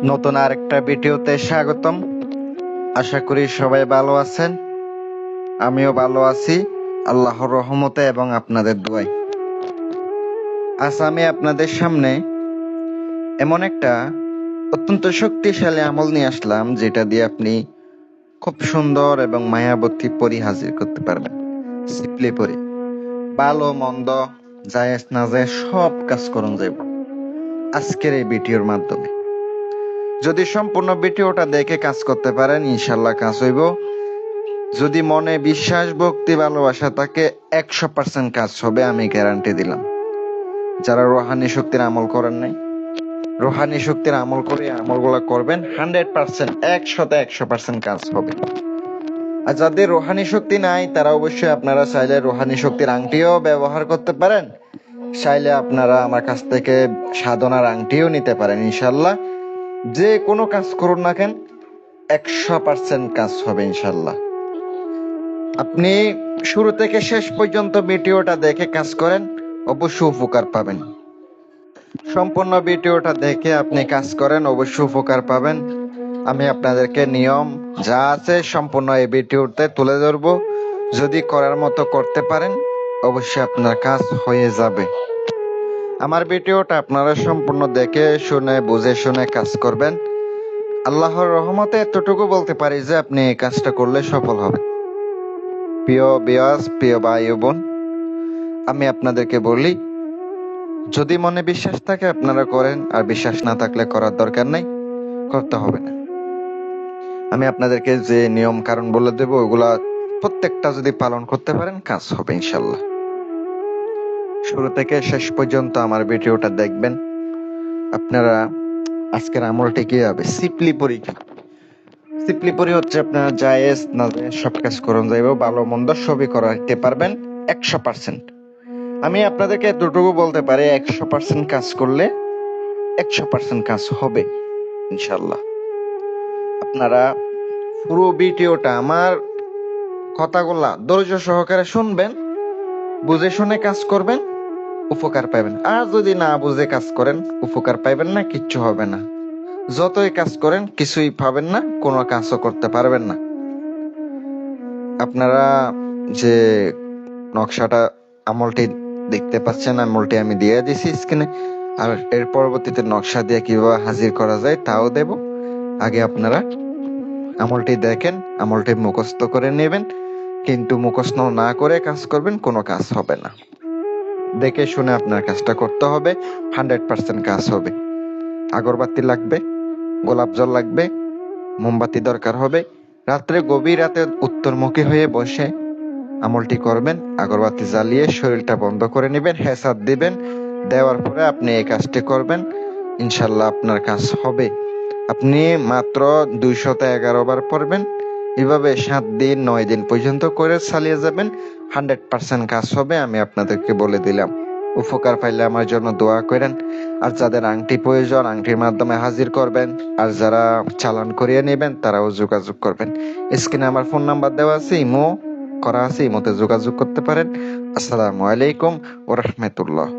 নতুন আরেকটা ভিডিওতে স্বাগতম। আশা করি সবাই ভালো আছেন, আমিও ভালো আছি আল্লাহর রহমতে এবং আপনাদের দোয়ায়। আজ আমি আপনাদের সামনে এমন একটা অত্যন্ত শক্তিশালী আমল নিয়ে আসলাম, যেটা দিয়ে আপনি খুব সুন্দর এবং মায়াবতী পরি হাজির করতে পারবেন। সিপলি পরি, ভালো মন্দ জায়েজ না জায়েজ সব কাজ করুন যাইব আজকের এই ভিডিওর মাধ্যমে। যদি সম্পূর্ণ ভিডিওটা দেখে কাজ করতে পারেন, ইনশাল্লাহ কাজ হইব। যদি মনে বিশ্বাস, ভক্তি, ভালোবাসা থাকে, 100% কাজ হবে, আমি গ্যারান্টি দিলাম। যারা রোহানি শক্তির আমল করেন নাই, রোহানি শক্তির আমল করে আমলগুলো করবেন, 100% 100% কাজ হবে। আর যাদের রোহানি শক্তি নাই, তারা অবশ্যই আপনারা চাইলে রোহানি শক্তির আংটিও ব্যবহার করতে পারেন। চাইলে আপনারা আমার কাছ থেকে সাধনার আংটিও নিতে পারেন। ইনশাল্লাহ যে কোনো কাজ করুন না কেন, 100% কাজ হবে ইনশাল্লাহ। আপনি শুরু থেকে শেষ পর্যন্ত ভিডিওটা দেখে কাজ করেন, অবশ্যই উপকার পাবেন। সম্পূর্ণ ভিডিওটা দেখে আপনি কাজ করেন, অবশ্যই উপকার পাবেন। আমি আপনাদেরকে নিয়ম যা আছে সম্পূর্ণ এই ভিডিওতে তুলে ধরবো। যদি করার মতো করতে পারেন, অবশ্যই আপনার কাজ হয়ে যাবে। আমার ভিডিওটা আপনারা সম্পূর্ণ দেখে শুনে বুঝে শুনে কাজ করবেন। আল্লাহর রহমতে এতটুকু বলতে পারি যে আপনি এই কাজটা করলে সফল হবেন। প্রিয় বিয়াস, প্রিয় ভাই ও বোন, আমি আপনাদেরকে বলি, যদি মনে বিশ্বাস থাকে আপনারা করেন, আর বিশ্বাস না থাকলে করার দরকার নাই, করতে হবে না। আমি আপনাদেরকে যে নিয়ম কারণ বলে দেব, ওগুলা প্রত্যেকটা যদি পালন করতে পারেন, কাজ হবে ইনশাল্লাহ। শুরু থেকে শেষ পর্যন্ত আমার ভিডিওটা দেখবেন। আপনারা আজকের আমলটি কি হবে, সিপলি পরীক্ষা। সিপলি পরি হচ্ছে আপনার জায়েজ না জায়েজ সব কাজ করুন যাইব, ভালো মন্দ সবই করাইতে পারবেন 100%। আমি আপনাদেরকে এতটুকু বলতে পারি, 100% কাজ করলে 100% কাজ হবে ইনশাল্লাহ। আপনারা পুরো ভিডিওটা আমার কথাগুলা ধৈর্য সহকারে শুনবেন, বুঝে শুনে কাজ করবেন, উপকার পাবেন। আর যদি না বুঝে কাজ করেন, উপকার পাইবেন না, কিচ্ছু হবে না। যতই কাজ করেন কিছুই পাবেন না, কোনো কাজও করতে পারবেন না। আপনারা যে নকশাটা আমলটি দেখতে পাচ্ছেন, আমলটি আমি দিয়ে দিছি স্ক্রিনে, আর এর পরবর্তীতে নকশা দিয়ে কিভাবে হাজির করা যায় তাও দেব। আগে আপনারা আমলটি দেখেন, আমলটি মুখস্থ করে নেবেন, কিন্তু মুখস্থ না করে কাজ করবেন, কোনো কাজ হবে না। দেখে শুনে আপনার কাজটা করতে হবে, 100% কাজ হবে। আগরবাতি লাগবে, গোলাপ জল লাগবে, মোমবাতি দরকার হবে। রাত্রে গভীর রাতে উত্তরমুখী হয়ে বসে আমলটি করবেন। আগরবাতি জ্বালিয়ে শরীরটা বন্ধ করে নেবেন, হেসাদ দিবেন, দেওয়ার পরে আপনি এই কাজটি করবেন, ইনশাল্লাহ আপনার কাজ হবে। আপনি মাত্র 211 বার পড়বেন, এভাবে 7 দিন 9 দিন পর্যন্ত করে চালিয়ে যাবেন, 100% কাজ হবে। আমি আপনাদেরকে বলে দিলাম। উপকার পাইলে আমার জন্য দোয়া করেন। আর যাদের আংটি প্রয়োজন, আংটির মাধ্যমে হাজির করবেন। আর যারা চালান করিয়ে নেবেন, তারাও যোগাযোগ করবেন। স্ক্রিনে আমার ফোন নাম্বার দেওয়া আছে, ইমো করা আছে, ইমোতে যোগাযোগ করতে পারেন। আসসালামু আলাইকুম ওয়া রাহমাতুল্লাহ।